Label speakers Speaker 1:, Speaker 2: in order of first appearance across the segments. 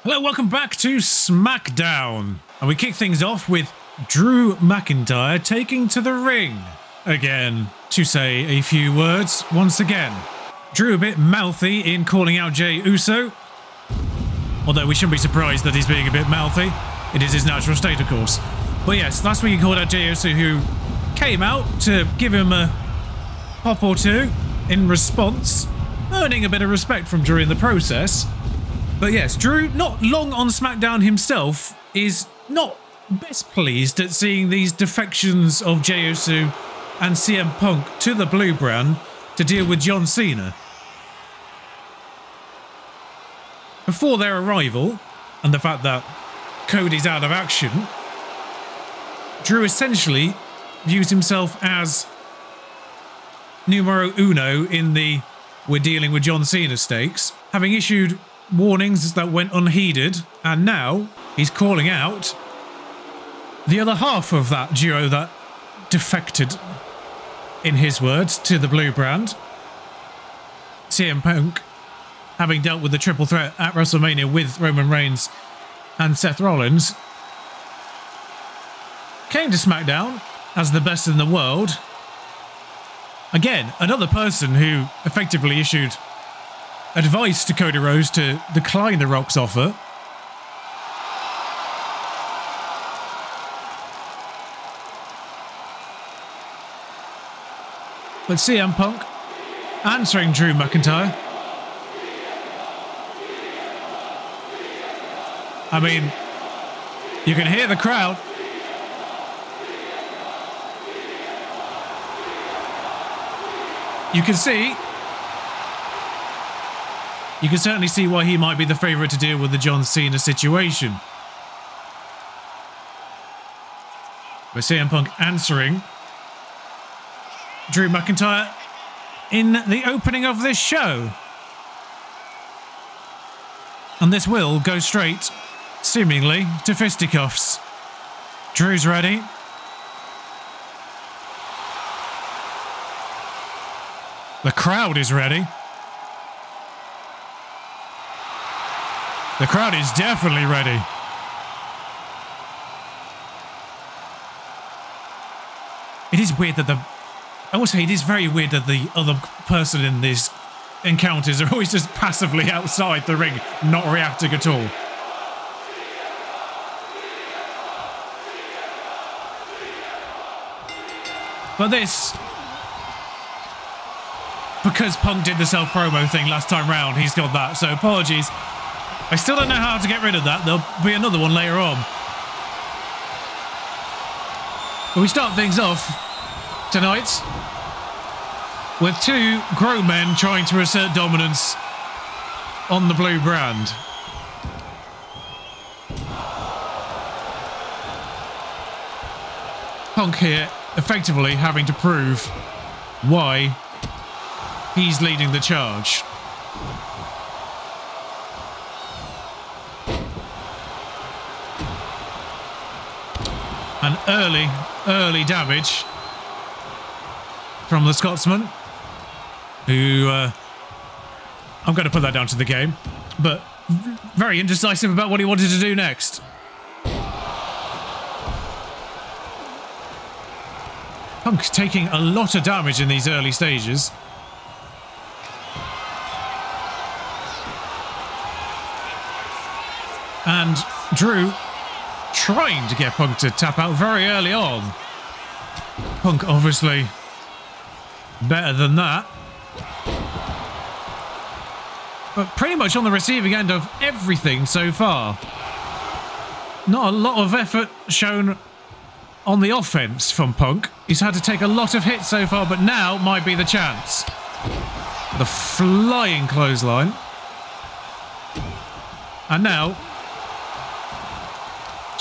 Speaker 1: Hello, welcome back to SmackDown. And we kick things off with Drew McIntyre taking to the ring again to say a few words once again. Drew a bit mouthy in calling out Jey Uso, although we shouldn't be surprised that he's being a bit mouthy. It is his natural state, of course. But yes, last week he called out Jey Uso, who came out to give him a pop or two in response, earning a bit of respect from Drew in the process. But yes, Drew, not long on SmackDown himself, is not best pleased at seeing these defections of Jey Uso and CM Punk to the Blue Brand to deal with John Cena. Before their arrival, and the fact that Cody's out of action, Drew essentially views himself as numero uno in the we're dealing with John Cena stakes, having issued warnings that went unheeded, and now he's calling out the other half of that duo that defected, in his words, to the Blue Brand. CM Punk, having dealt with the triple threat at WrestleMania with Roman Reigns and Seth Rollins, came to SmackDown as the best in the world. Again, another person who effectively issued advice to Cody Rhodes to decline The Rock's offer. But CM Punk answering Drew McIntyre. I mean, you can hear the crowd. You can certainly see why he might be the favourite to deal with the John Cena situation. With CM Punk answering Drew McIntyre in the opening of this show. And this will go straight, seemingly, to fisticuffs. Drew's ready. The crowd is ready. The crowd is definitely ready. It is weird that I will say it is very weird that the other person in these encounters are always just passively outside the ring, not reacting at all. But this, because Punk did the self-promo thing last time round, he's got that, so apologies. I still don't know how to get rid of that. There'll be another one later on. But we start things off tonight with two grown men trying to assert dominance on the Blue Brand. Punk here effectively having to prove why he's leading the charge. An early damage from the Scotsman, who I'm going to put that down to the game, but very indecisive about what he wanted to do next. Punk taking a lot of damage in these early stages. And Drew trying to get Punk to tap out very early on. Punk obviously better than that. But pretty much on the receiving end of everything so far. Not a lot of effort shown on the offense from Punk. He's had to take a lot of hits so far, but now might be the chance. The flying clothesline. And now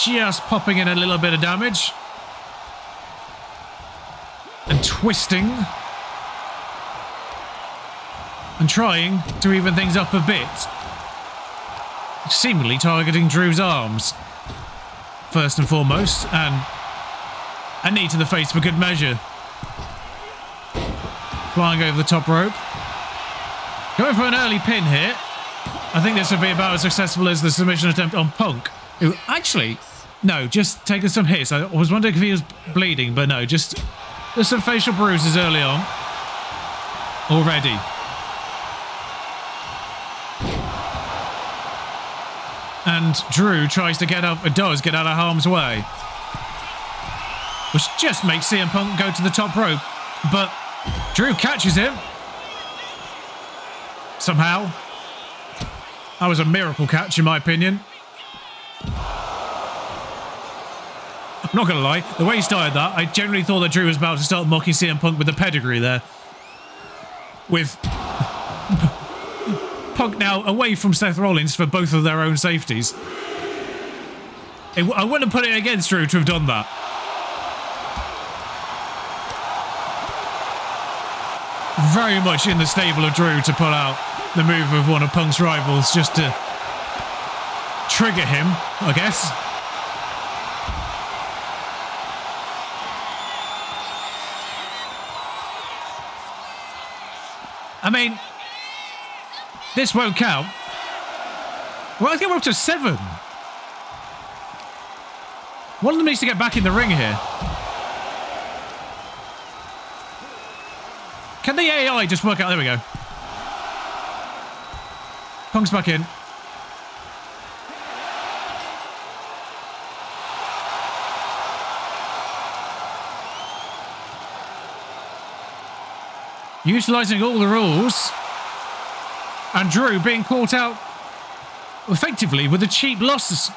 Speaker 1: just popping in a little bit of damage. And twisting. And trying to even things up a bit. Seemingly targeting Drew's arms. First and foremost. And a knee to the face for good measure. Flying over the top rope. Going for an early pin here. I think this would be about as successful as the submission attempt on Punk, who actually, no, just taking some hits. I was wondering if he was bleeding, but no, just there's some facial bruises early on already. And Drew tries to does get out of harm's way, which just makes CM Punk go to the top rope, but Drew catches him somehow. That was a miracle catch, in my opinion. I'm not going to lie, the way he started that, I generally thought that Drew was about to start mocking CM Punk with the pedigree there. With Punk now away from Seth Rollins for both of their own safeties. I wouldn't have put it against Drew to have done that. Very much in the stable of Drew to pull out the move of one of Punk's rivals just to trigger him, I guess. I mean, this won't count. Well, I think we're up to 7. One of them needs to get back in the ring here. Can the AI just work out? There we go. Punk's back in. Utilising all the rules. And Drew being caught out effectively with a cheap loss,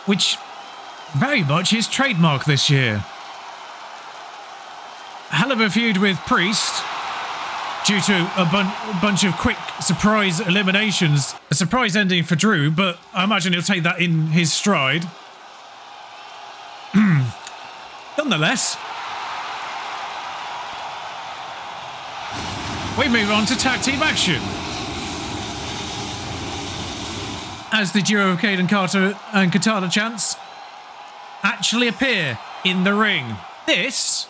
Speaker 1: which very much is trademark this year. A hell of a feud with Priest due to a bunch of quick surprise eliminations. A surprise ending for Drew, but I imagine he'll take that in his stride. Nonetheless, we move on to tag team action. As the duo of Caden Carter and Katana Chance actually appear in the ring. This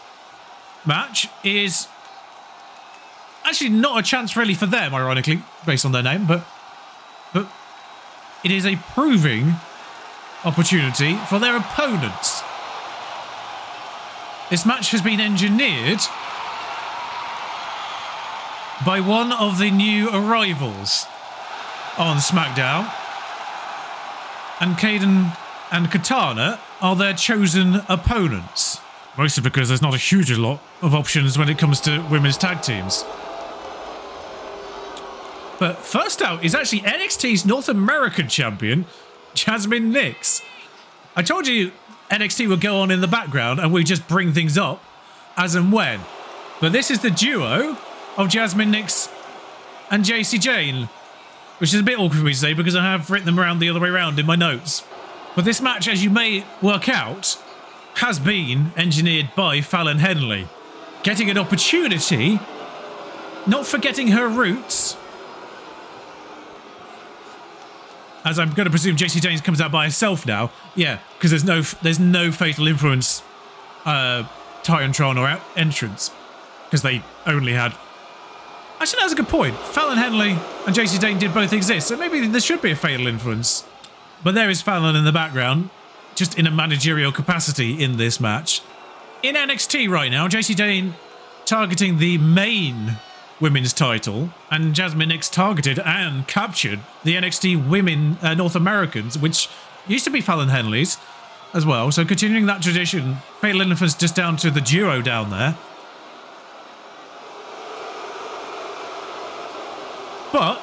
Speaker 1: match is actually not a chance really for them, ironically, based on their name, but it is a proving opportunity for their opponents. This match has been engineered by one of the new arrivals on SmackDown, and Caden and Katana are their chosen opponents. Mostly because there's not a huge lot of options when it comes to women's tag teams. But first out is actually NXT's North American champion, Jasmine Nix. I told you NXT would go on in the background and we just bring things up as and when. But this is the duo of Jasmine Nix and JC Jane, which is a bit awkward for me to say because I have written them around the other way around in my notes. But this match, as you may work out, has been engineered by Fallon Henley. Getting an opportunity, not forgetting her roots, as I'm going to presume JC Jane comes out by herself now. Yeah, because there's no Fatal Influence Titantron or entrance, because they only had... Actually, that's a good point. Fallon Henley and JC Jane did both exist, so maybe there should be a Fatal Influence. But there is Fallon in the background, just in a managerial capacity in this match. In NXT right now, JC Jane targeting the main women's title, and Jasmine Nix targeted and captured the NXT Women North Americans, which used to be Fallon Henley's as well. So continuing that tradition, Fatal Influence just down to the duo down there. But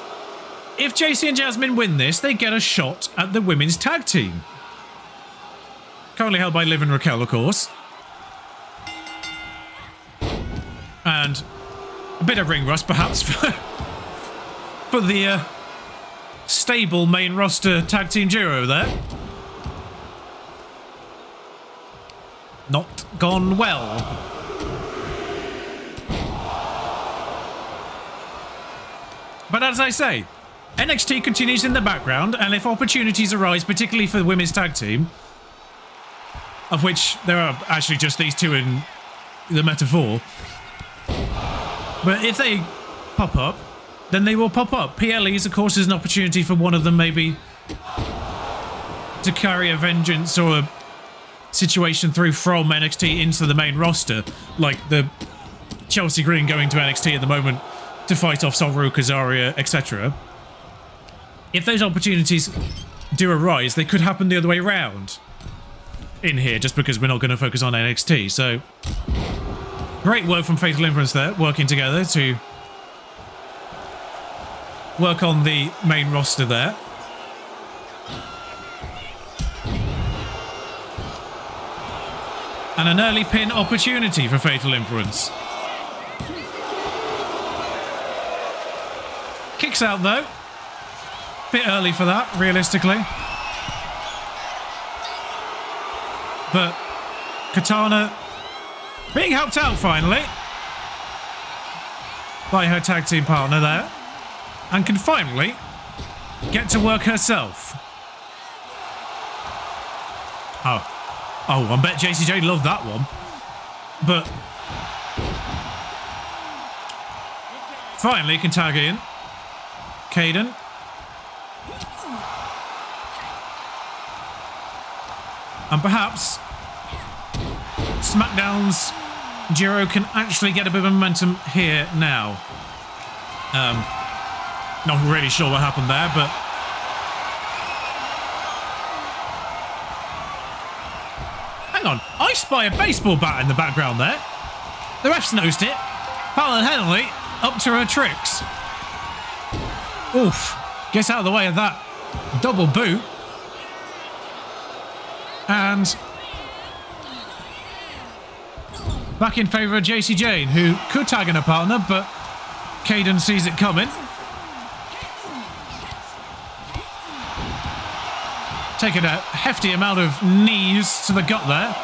Speaker 1: if JC and Jasmine win this, they get a shot at the women's tag team. Currently held by Liv and Raquel, of course. And a bit of ring rust, perhaps, for the stable main roster tag team duo there. Not gone well. But as I say, NXT continues in the background, and if opportunities arise, particularly for the women's tag team, of which there are actually just these two in the metaphor, but if they pop up, then they will pop up. PLEs, of course, is an opportunity for one of them maybe to carry a vengeance or a situation through from NXT into the main roster, like the Chelsea Green going to NXT at the moment to fight off Solru, Kazaria, etc. If those opportunities do arise, they could happen the other way around in here, just because we're not going to focus on NXT. So, great work from Fatal Influence there, working together to work on the main roster there. And an early pin opportunity for Fatal Influence. Kicks out though. Bit early for that, realistically. But Katana being helped out finally by her tag team partner there. And can finally get to work herself. Oh, I bet Jade loved that one. But finally can tag in Caden. And perhaps SmackDown's duo can actually get a bit of momentum here now. Not really sure what happened there, but hang on, I spy a baseball bat in the background there. The ref's noticed it. Fallon Henley up to her tricks. Oof, gets out of the way of that double boot. And back in favour of JC Jane, who could tag in a partner, but Caden sees it coming. Taking a hefty amount of knees to the gut there.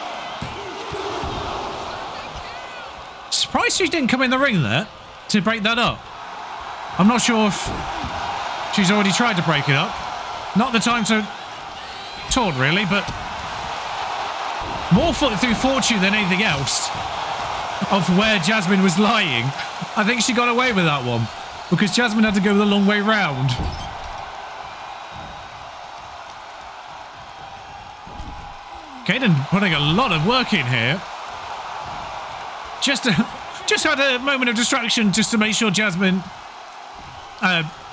Speaker 1: Surprised she didn't come in the ring there to break that up. I'm not sure if she's already tried to break it up. Not the time to taunt, really, but more through fortune than anything else of where Jasmine was lying. I think she got away with that one because Jasmine had to go the long way round. Caden putting a lot of work in here. Just had a moment of distraction just to make sure Jasmine,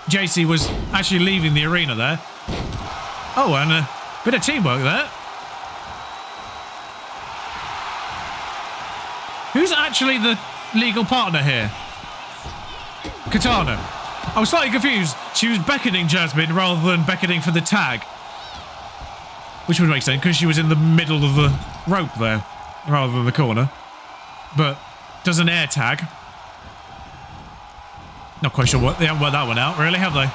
Speaker 1: JC was actually leaving the arena there. Oh, and a bit of teamwork there. Who's actually the legal partner here? Katana. I was slightly confused. She was beckoning Jasmine rather than beckoning for the tag. Which would make sense, because she was in the middle of the rope there, rather than the corner. But does an air tag. Not quite sure they haven't worked that one out, really, have they?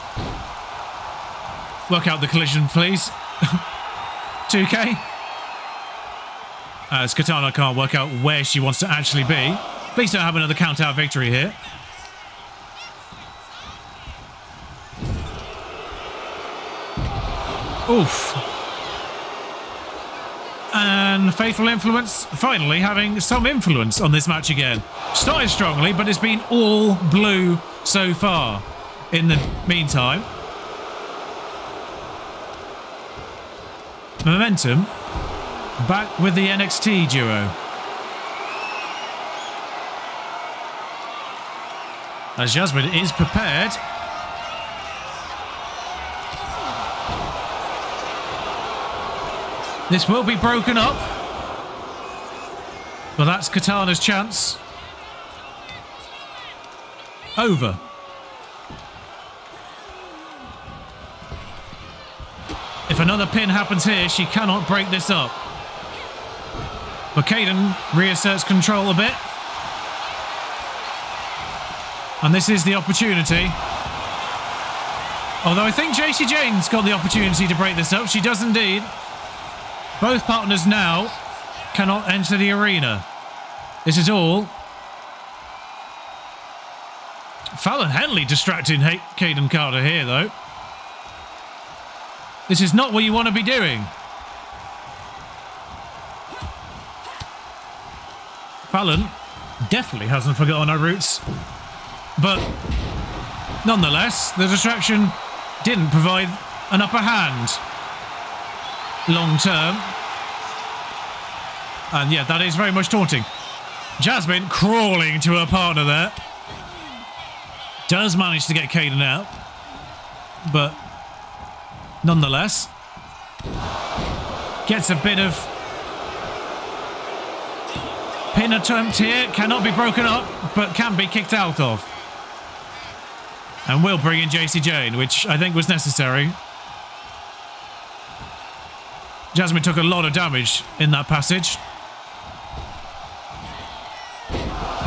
Speaker 1: Work out the collision, please. 2K. As Katana can't work out where she wants to actually be. Please don't have another count-out victory here. Oof. And Fatal Influence finally having some influence on this match again. Started strongly, but it's been all blue so far. In the meantime, momentum back with the NXT duo. As Jasmine is prepared. This will be broken up. But that's Katana's chance. Over. If another pin happens here, she cannot break this up. But Caden reasserts control a bit. And this is the opportunity. Although I think JC Jane's got the opportunity to break this up. She does indeed. Both partners now cannot enter the arena. This is all. Fallon Henley distracting Caden Carter here, though. This is not what you want to be doing. Fallon definitely hasn't forgotten her roots. But Nonetheless, the distraction didn't provide an upper hand long term. And yeah, that is very much taunting. Jasmine crawling to her partner there. Does manage to get Caden out. But nonetheless, gets a bit of pin attempt here. Cannot be broken up, but can be kicked out of. And will bring in Jade, which I think was necessary. Jasmine took a lot of damage in that passage.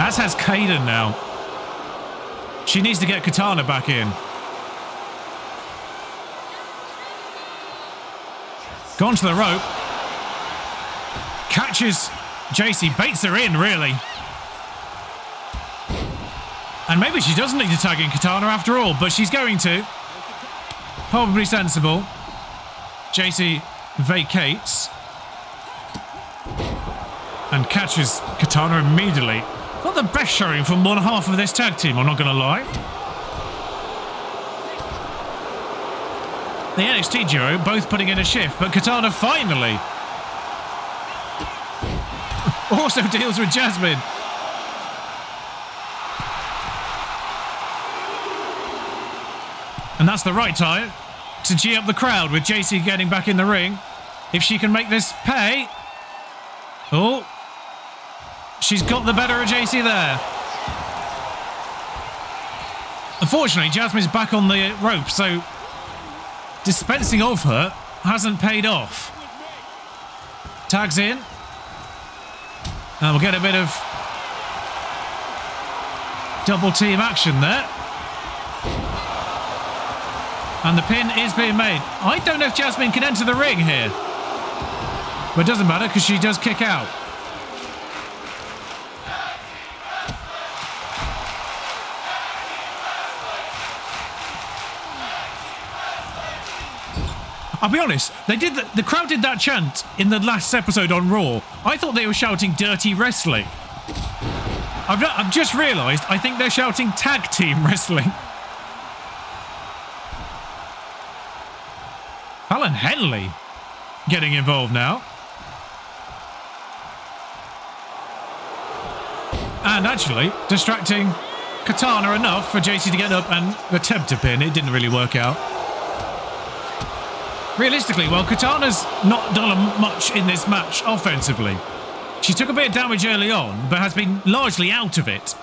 Speaker 1: As has Caden now. She needs to get Katana back in. Gone to the rope. Catches JC, baits her in, really. And maybe she doesn't need to tag in Katana after all, but she's going to. Probably sensible. JC vacates. And catches Katana immediately. Not the best showing from one half of this tag team, I'm not going to lie. The NXT duo both putting in a shift, but Katana finally also deals with Jasmine. And that's the right time to G up the crowd with JC getting back in the ring. If she can make this pay. Oh. She's got the better of JC there. Unfortunately, Jasmine's back on the rope, so dispensing of her hasn't paid off. Tags in. And we'll get a bit of double team action there. And the pin is being made. I don't know if Jasmine can enter the ring here. But it doesn't matter because she does kick out. I'll be honest, the crowd did that chant in the last episode on Raw. I thought they were shouting dirty wrestling. I've just realised I think they're shouting tag team wrestling. Fallon Henley getting involved now. And actually distracting Katana enough for JC to get up and attempt to pin. It didn't really work out. Realistically, well, Katana's not done much in this match offensively. She took a bit of damage early on, but has been largely out of it.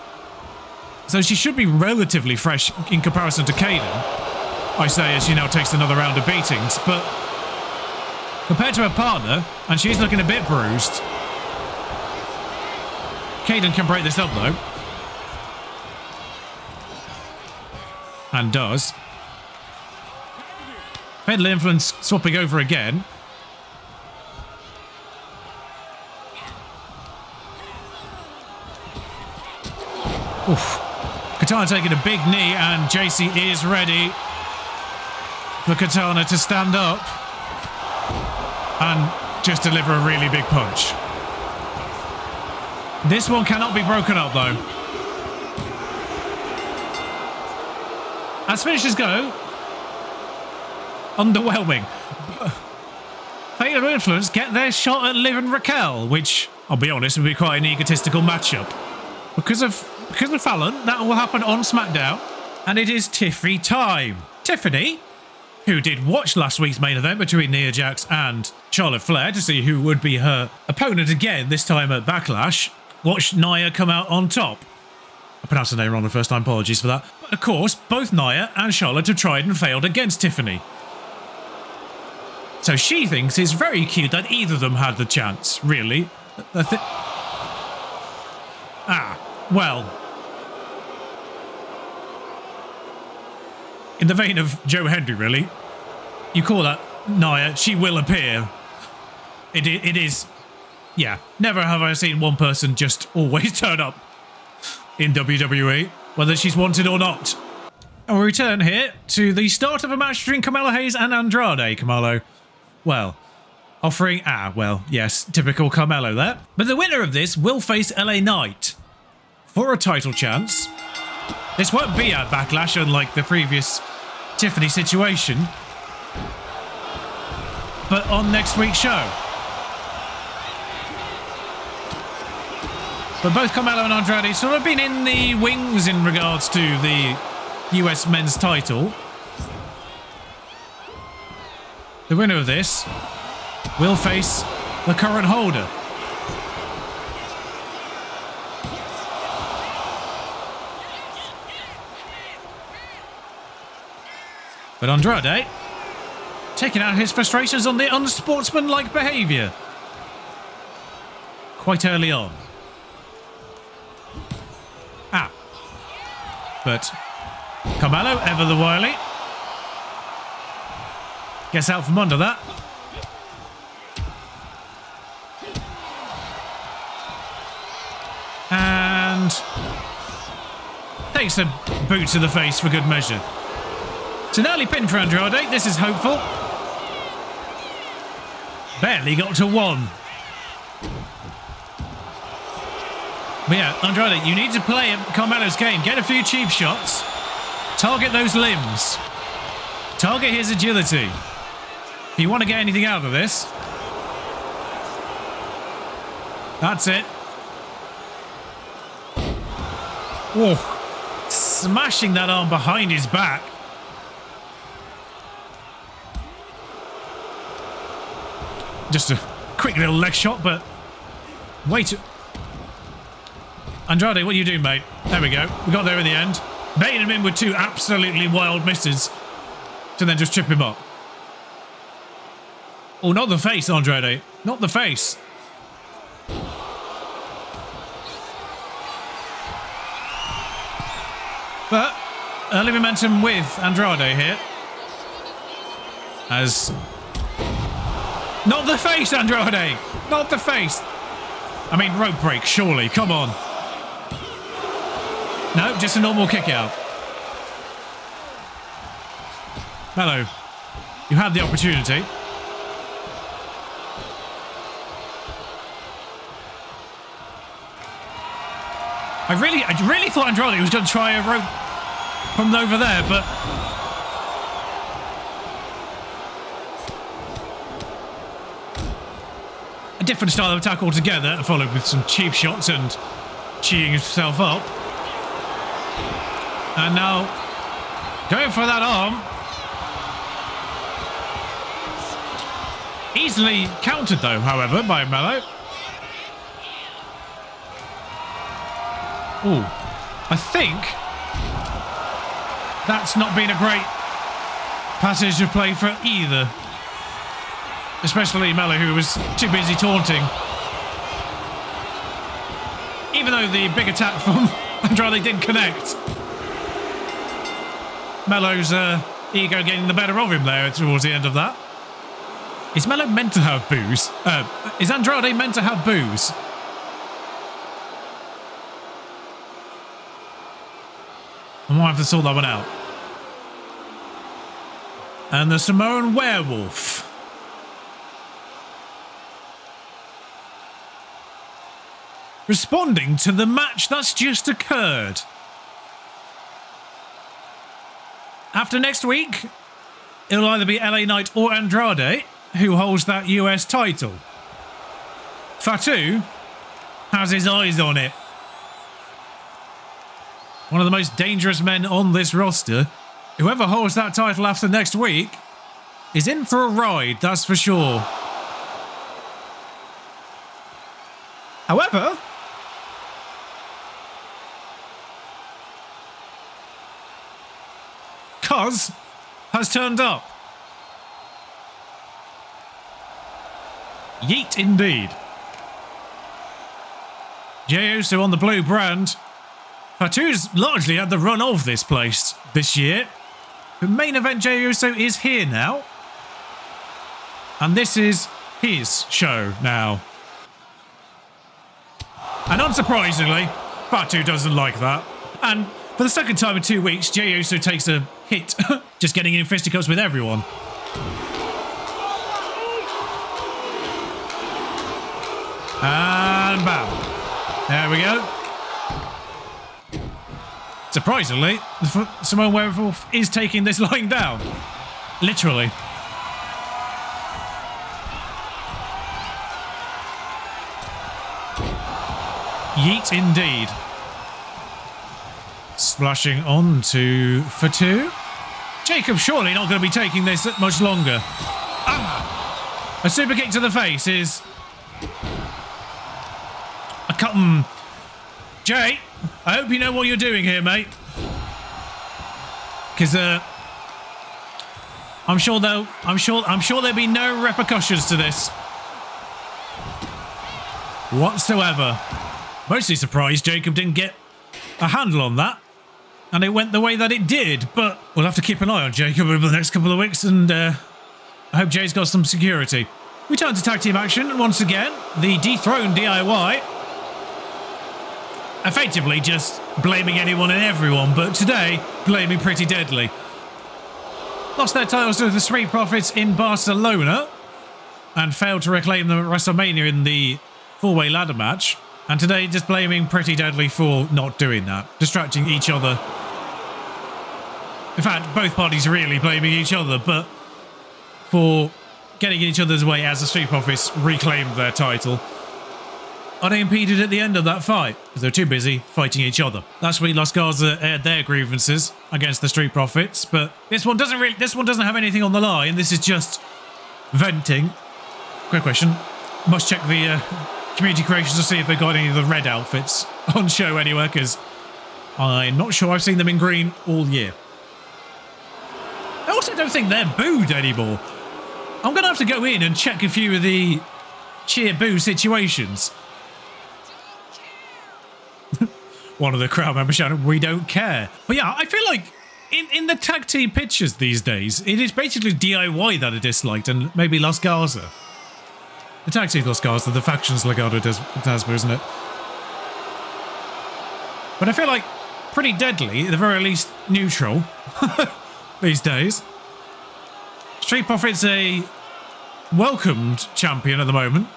Speaker 1: So she should be relatively fresh in comparison to Caden. I say as she now takes another round of beatings, but compared to her partner, and she's looking a bit bruised. Caden can break this up though. And does. Fatal Influence swapping over again. Oof. Katana taking a big knee, and JC is ready for Katana to stand up and just deliver a really big punch. This one cannot be broken up though. As finishes go, underwhelming. Fatal Influence get their shot at Liv and Raquel, which, I'll be honest, would be quite an egotistical matchup. Because of Fallon, that will happen on SmackDown, and it is Tiffy time. Tiffany, who did watch last week's main event between Nia Jax and Charlotte Flair to see who would be her opponent again, this time at Backlash, watched Nia come out on top. I pronounced her name wrong the first time, apologies for that. But of course, both Nia and Charlotte have tried and failed against Tiffany. So she thinks it's very cute that either of them had the chance, really. Well. In the vein of Joe Hendry, really. You call that Nia, she will appear. It is... Yeah, never have I seen one person just always turn up in WWE, whether she's wanted or not. And we return here to the start of a match between Carmelo Hayes and Andrade. Carmelo, well, offering... yes, typical Carmelo there. But the winner of this will face LA Knight for a title chance. This won't be a backlash unlike the previous Tiffany situation, but on next week's show. But both Carmelo and Andrade sort of been in the wings in regards to the US men's title. The winner of this will face the current holder. But Andrade taking out his frustrations on the unsportsmanlike behaviour quite early on. But Carmelo, ever the wily, gets out from under that. And takes a boot to the face for good measure. It's an early pin for Andrade. This is hopeful. Barely got to one. But yeah, Andrade, you need to play Carmelo's game. Get a few cheap shots. Target those limbs. Target his agility. If you want to get anything out of this. That's it. Whoa. Smashing that arm behind his back. Just a quick little leg shot, but wait. Andrade, what are you doing, mate? There we go. We got there in the end. Baiting him in with two absolutely wild misses to then just trip him up. Oh, not the face, Andrade. Not the face. But early momentum with Andrade here. As... Not the face, Andrade! Not the face! I mean, rope break, surely. Come on. No, just a normal kick out. Hello. You had the opportunity. I really thought Andrade was going to try a rope from over there, but a different style of attack altogether, followed with some cheap shots and cheating himself up. And now, going for that arm. Easily countered, though, however, by Melo. Ooh, I think that's not been a great passage of play for either. Especially Melo, who was too busy taunting. Even though the big attack from Andrade didn't connect. Melo's ego getting the better of him there towards the end of that. Is Melo meant to have booze? Is Andrade meant to have booze? I might have to sort that one out. And the Samoan werewolf. Responding to the match that's just occurred. After next week, it'll either be LA Knight or Andrade who holds that US title. Fatu has his eyes on it. One of the most dangerous men on this roster. Whoever holds that title after next week is in for a ride, that's for sure. However, Cuz has turned up. Yeet indeed. Jey Uso on the blue brand. Fatu's largely had the run of this place this year. The main event Jey Uso is here now. And this is his show now. And unsurprisingly, Fatu doesn't like that. And for the second time in 2 weeks, Jey Uso takes a hit, just getting in fisticuffs with everyone. And bam. There we go. Surprisingly, Simone Werewolf is taking this lying down. Literally. Yeet indeed. Splashing on to Fatu. Jacob surely not going to be taking this much longer. Ah! A super kick to the face is... a cut. Jay, I hope you know what you're doing here, mate. Because I'm sure there'll be no repercussions to this whatsoever. Mostly surprised Jacob didn't get a handle on that, and it went the way that it did. But we'll have to keep an eye on Jacob over the next couple of weeks, and I hope Jay's got some security. We turn to tag team action, and once again, the dethroned DIY. Effectively just blaming anyone and everyone, but today, blaming Pretty Deadly. Lost their titles to the Street Profits in Barcelona, and failed to reclaim them at WrestleMania in the four-way ladder match. And today, just blaming Pretty Deadly for not doing that, distracting each other. In fact, both parties really blaming each other, but for getting in each other's way as the Street Profits reclaimed their title. Unimpeded at the end of that fight, because they're too busy fighting each other. That's when Los Garza aired their grievances against the Street Profits, but this one doesn't have anything on the line. This is just venting. Quick question. Must check the community creations to see if they got any of the red outfits on show anywhere, because I'm not sure I've seen them in green all year. I also don't think they're booed anymore. I'm going to have to go in and check a few of the cheer boo situations. One of the crowd members shouted, "We don't care." But yeah, I feel like in the tag team pictures these days, it is basically DIY that are disliked, and maybe Los Garza. The tag team Los Garza, the factions Legado Tasma, isn't it? But I feel like Pretty Deadly, at the very least, neutral these days. Street Profits a welcomed champion at the moment.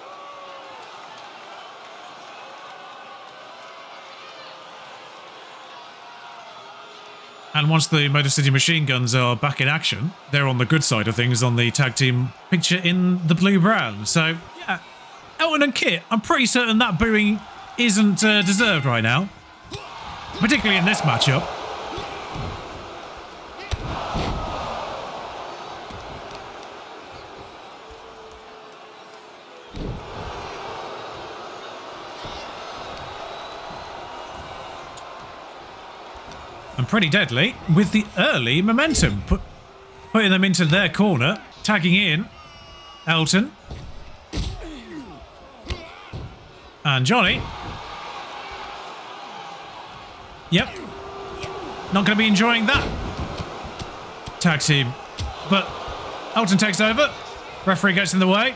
Speaker 1: And once the Motor City Machine Guns are back in action, they're on the good side of things on the tag team picture in the blue brand. So, yeah, Elton and Kit, I'm pretty certain that booing isn't deserved right now. Particularly in this matchup. And Pretty Deadly with the early momentum, putting them into their corner, tagging in Elton and Johnny. Yep, not going to be enjoying that tag team, but Elton takes over. Referee gets in the way.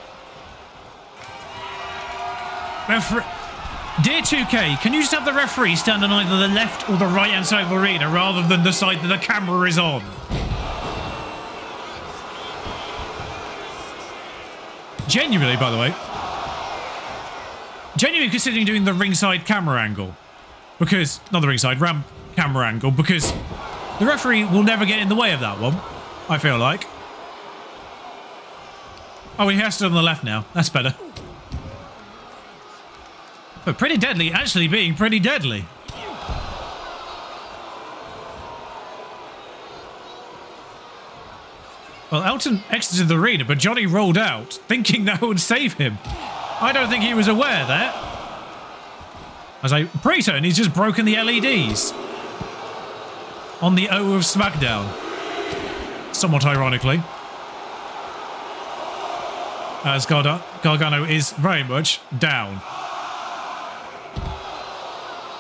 Speaker 1: Dear 2K, can you just have the referee stand on either the left or the right-hand side of the arena rather than the side that the camera is on? Genuinely, by the way. Genuinely considering doing the ringside camera angle. Because, not the ringside, ramp camera angle, because the referee will never get in the way of that one, I feel like. Oh, he has to on the left now. That's better. But Pretty Deadly actually being Pretty Deadly. Well, Elton exited the arena, but Johnny rolled out, thinking that would save him. I don't think he was aware there. As I'm pretty certain he's just broken the LEDs on the O of SmackDown. Somewhat ironically. As Gargano is very much down.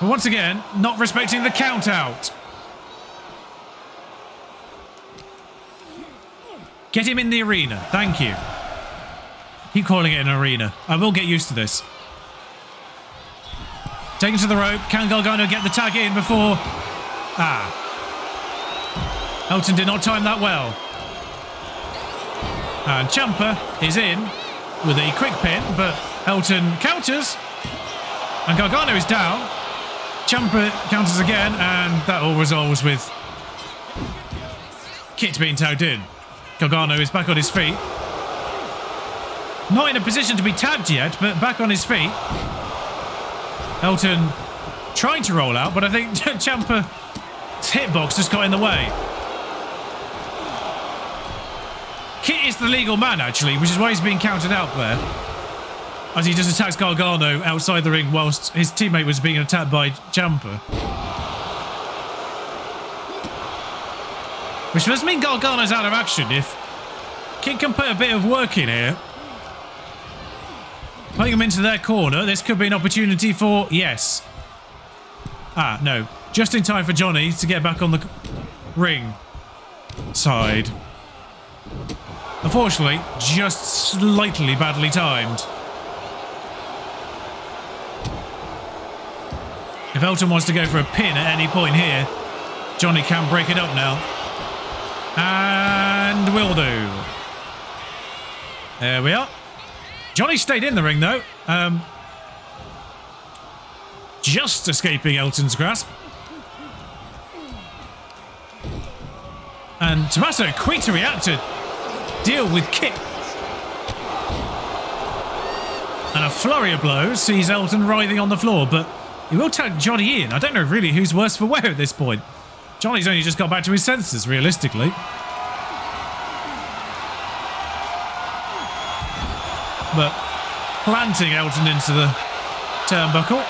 Speaker 1: But once again, not respecting the count out. Get him in the arena. Thank you. Keep calling it an arena. I will get used to this. Taken to the rope. Can Gargano get the tag in before... Ah. Elton did not time that well. And Ciampa is in with a quick pin, but Elton counters. And Gargano is down. Ciampa counters again, and that all resolves with Kit being tagged in. Gargano is back on his feet. Not in a position to be tagged yet, but back on his feet. Elton trying to roll out, but I think Ciampa's hitbox just got in the way. Kit is the legal man, actually, which is why he's being counted out there. As he just attacks Gargano outside the ring whilst his teammate was being attacked by Ciampa. Which must mean Gargano's out of action if Kit can put a bit of work in here. Putting him into their corner, this could be an opportunity for... Yes. Ah, no. Just in time for Johnny to get back on the ring side. Unfortunately, just slightly badly timed. If Elton wants to go for a pin at any point here, Johnny can break it up now. And will do. There we are. Johnny stayed in the ring, though. Just escaping Elton's grasp. And Tommaso quick to react to deal with Kit. And a flurry of blows sees Elton writhing on the floor, but he will tag Johnny in. I don't know really who's worse for wear at this point. Johnny's only just got back to his senses, realistically. But planting Elton into the turnbuckle.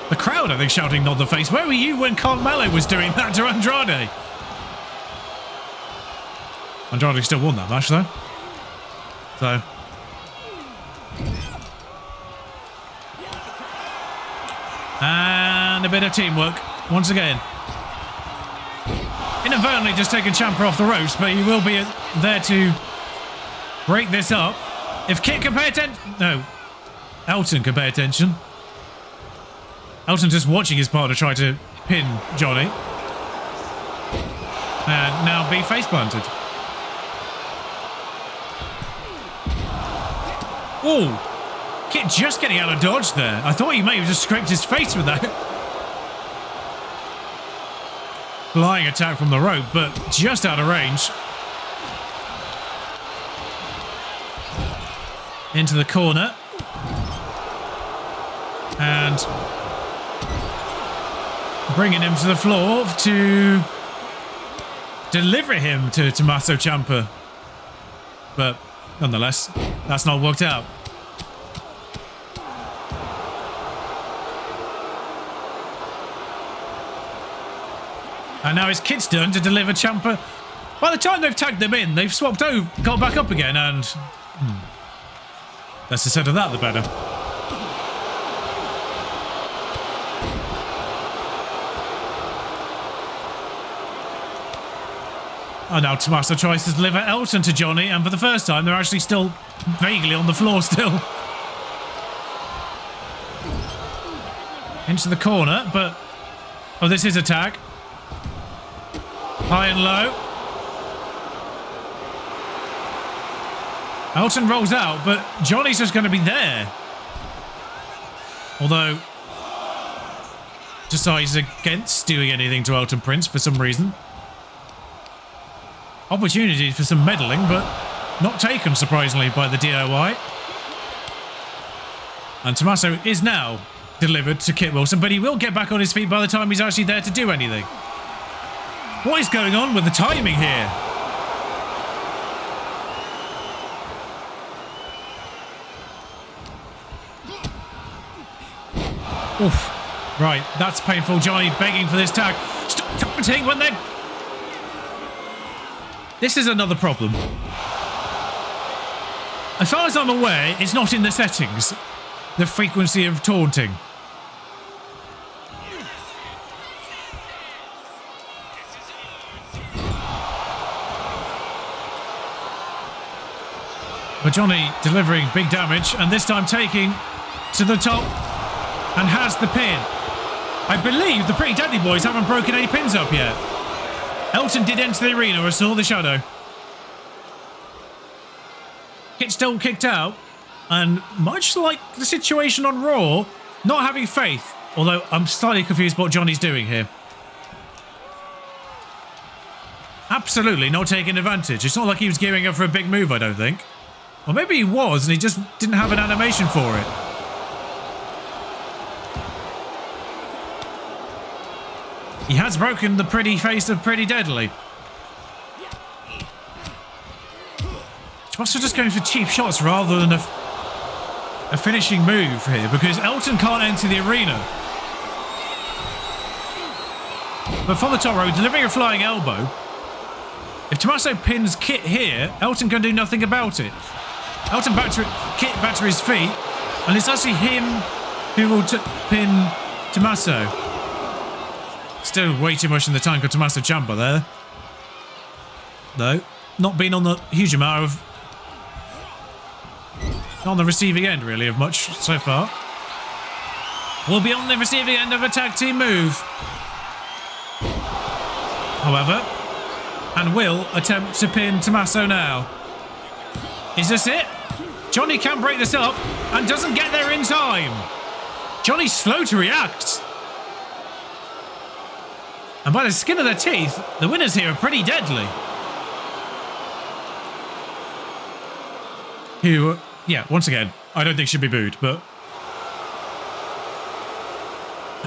Speaker 1: The crowd, I think, shouting "Nod the face." Where were you when Carmelo was doing that to Andrade? Andrade still won that match, though. So. And a bit of teamwork once again. Inadvertently just taking Ciampa off the ropes, but he will be there to break this up. If Kit can pay attention... No. Elton can pay attention. Elton just watching his partner try to pin Johnny. And now be face planted. Oh, Kit just getting out of dodge there. I thought he may have just scraped his face with that. Flying attack from the rope, but just out of range. Into the corner. And bringing him to the floor to deliver him to Tommaso Ciampa. But nonetheless, that's not worked out. And now it's Kit's turn to deliver Ciampa. By the time they've tagged them in, they've swapped over, got back up again, and... less said of that, the better. Oh, now Tommaso tries to deliver Elton to Johnny, and for the first time, they're actually still vaguely on the floor still. Into the corner, but... Oh, this is a tag. High and low. Elton rolls out, but Johnny's just going to be there. Although... decides against doing anything to Elton Prince for some reason. Opportunity for some meddling, but not taken, surprisingly, by the DIY. And Tommaso is now delivered to Kit Wilson, but he will get back on his feet by the time he's actually there to do anything. What is going on with the timing here? Oof. Right, that's painful. Johnny begging for this tag. Stop taunting when they're... This is another problem. As far as I'm aware, it's not in the settings, the frequency of taunting. But Johnny delivering big damage, and this time taking to the top, and has the pin. I believe the Pretty Deadly Boys haven't broken any pins up yet. Elton did enter the arena. I saw the shadow. Gets still kicked out. And much like the situation on Raw, not having faith. Although I'm slightly confused what Johnny's doing here. Absolutely not taking advantage. It's not like he was gearing up for a big move, I don't think. Or maybe he was and he just didn't have an animation for it. He has broken the pretty face of Pretty Deadly. Tommaso just going for cheap shots rather than a finishing move here because Elton can't enter the arena. But from the top rope, delivering a flying elbow. If Tommaso pins Kit here, Elton can do nothing about it. Elton Kit back to his feet, and it's actually him who will pin Tommaso. Still way too much in the tank of Tommaso Ciampa there. Though, not been on the huge amount of... Not on the receiving end, really, of much so far. We'll be on the receiving end of a tag team move. However, and will attempt to pin Tommaso now. Is this it? Johnny can break this up and doesn't get there in time. Johnny's slow to react. And by the skin of their teeth, the winners here are Pretty Deadly. Who, yeah, once again, I don't think should be booed, but...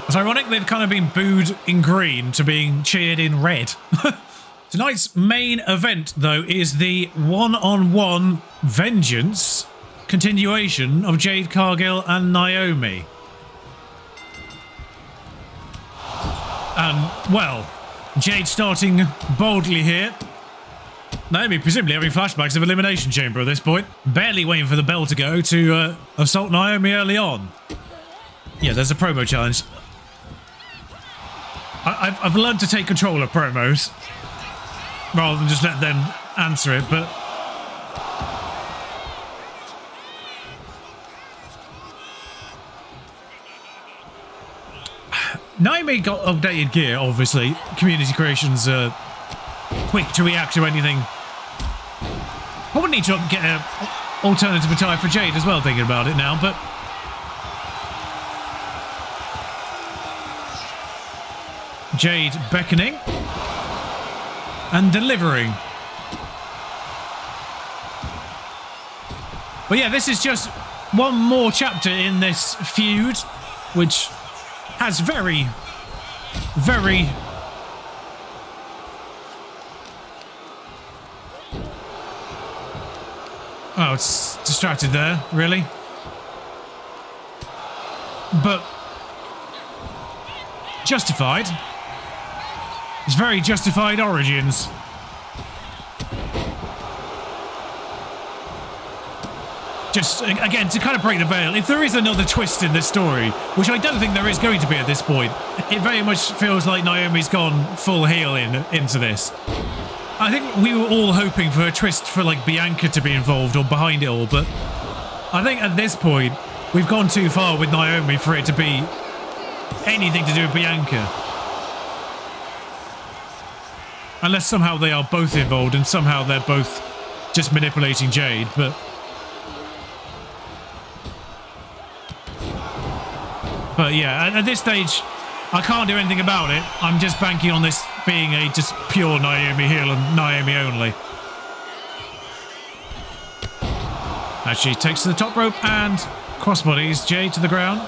Speaker 1: It's ironic they've kind of been booed in green to being cheered in red. Tonight's main event, though, is the one-on-one vengeance continuation of Jade Cargill and Naomi. And, well, Jade starting boldly here. Naomi presumably having flashbacks of Elimination Chamber at this point. Barely waiting for the bell to go to assault Naomi early on. Yeah, there's a promo challenge. I've learned to take control of promos rather than just let them answer it, but... Naomi got updated gear, obviously. Community Creations are quick to react to anything. I would need to get an alternative attire for Jade as well, thinking about it now, but... Jade beckoning. And delivering. But yeah, this is just one more chapter in this feud, which has very... Oh, it's distracted there, really. But justified. It's very justified origins. Just, again, to kind of break the veil, if there is another twist in this story, which I don't think there is going to be at this point, it very much feels like Naomi's gone full heel into this. I think we were all hoping for a twist for, like, Bianca to be involved or behind it all, but I think at this point, we've gone too far with Naomi for it to be anything to do with Bianca. Unless somehow they are both involved and somehow they're both just manipulating Jade, but... But yeah, at this stage, I can't do anything about it. I'm just banking on this being a just pure Naomi heel and Naomi only. As she takes to the top rope and crossbodies Jade to the ground.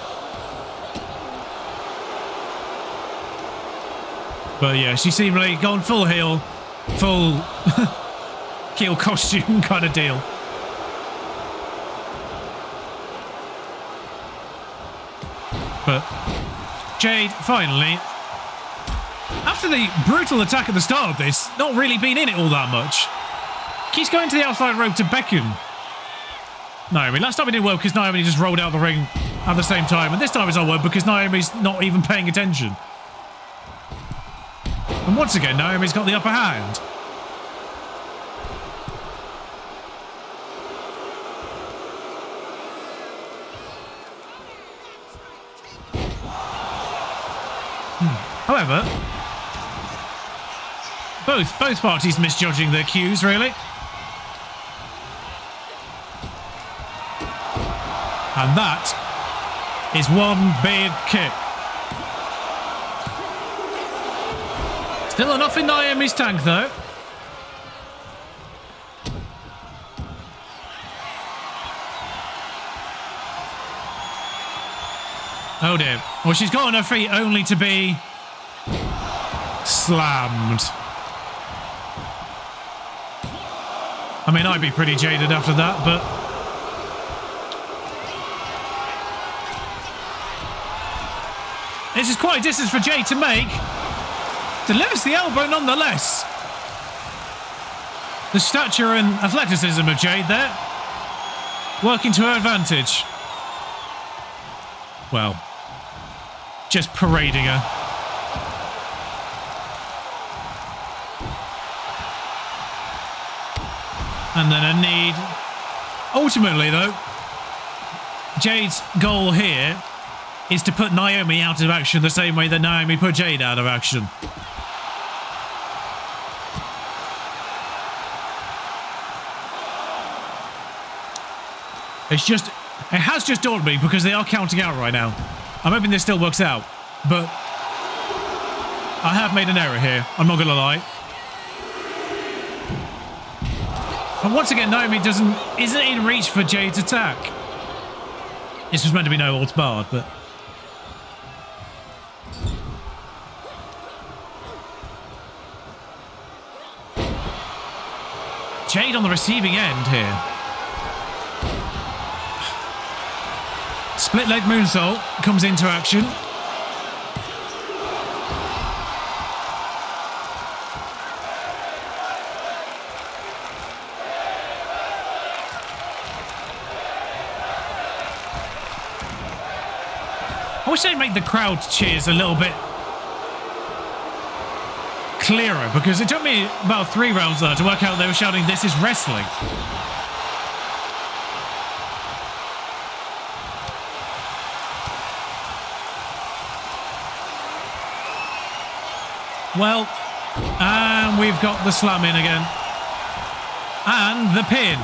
Speaker 1: But yeah, she seemingly gone full heel, full heel costume kind of deal. But Jade, finally, after the brutal attack at the start of this, not really been in it all that much. Keeps going to the outside rope to beckon Naomi. Last time it did well because Naomi just rolled out of the ring at the same time. And this time it's not well because Naomi's not even paying attention. And once again, Naomi's got the upper hand. However, both parties misjudging their cues, really. And that is one big kick. Still enough in Naomi's tank, though. Oh dear. Well, she's got on her feet only to be slammed. I mean, I'd be pretty jaded after that, but... This is quite a distance for Jade to make. Delivers the elbow nonetheless. The stature and athleticism of Jade there. Working to her advantage. Well, just parading her. And then a knee. Ultimately, though, Jade's goal here is to put Naomi out of action the same way that Naomi put Jade out of action. It has just dawned me because they are counting out right now. I'm hoping this still works out, but I have made an error here. I'm not going to lie. And once again, Naomi isn't in reach for Jade's attack. This was meant to be no holds barred, but... Jade on the receiving end here. Split leg moonsault comes into action. I wish they'd make the crowd cheers a little bit clearer, because it took me about 3 rounds there to work out they were shouting, "This is wrestling." Well, and we've got the slam in again. And the pin.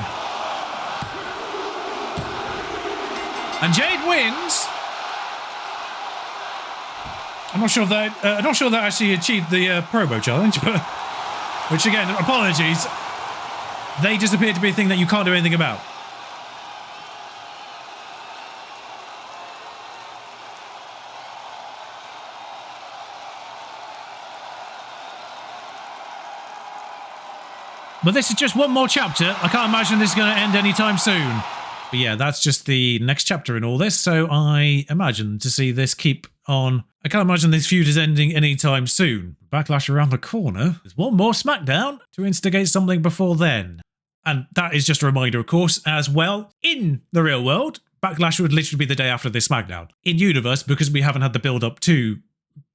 Speaker 1: And Jade wins. I'm not sure that actually achieved the promo challenge, but which again, apologies. They just appear to be a thing that you can't do anything about. But this is just one more chapter. I can't imagine this is going to end anytime soon. But yeah, that's just the next chapter in all this. So I imagine to see this keep on. I can't imagine this feud is ending anytime soon. Backlash around the corner. There's one more SmackDown to instigate something before then. And that is just a reminder, of course, as well. In the real world, Backlash would literally be the day after this SmackDown. In Universe, because we haven't had the build-up to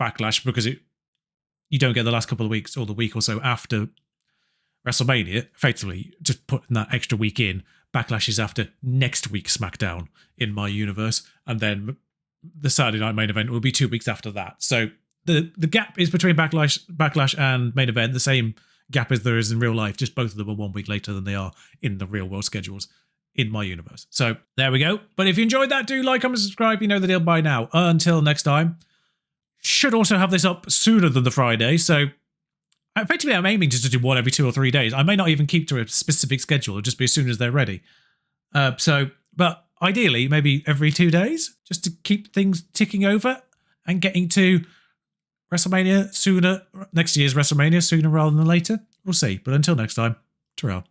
Speaker 1: Backlash, because you don't get the last couple of weeks or the week or so after WrestleMania, effectively just putting that extra week in. Backlash is after next week's SmackDown in MyUniverse, and then the Saturday night main event will be 2 weeks after that. So the gap is between Backlash and main event the same gap as there is in real life, just both of them are 1 week later than they are in the real world schedules in MyUniverse. So there we go. But if you enjoyed that, do like, comment, subscribe. You know the deal by now. Until next time, should also have this up sooner than the Friday, so effectively, I'm aiming just to do one every 2 or 3 days. I may not even keep to a specific schedule. It'll just be as soon as they're ready. But ideally, maybe every 2 days, just to keep things ticking over and getting to WrestleMania sooner, next year's WrestleMania sooner rather than later. We'll see. But until next time, ta-ra.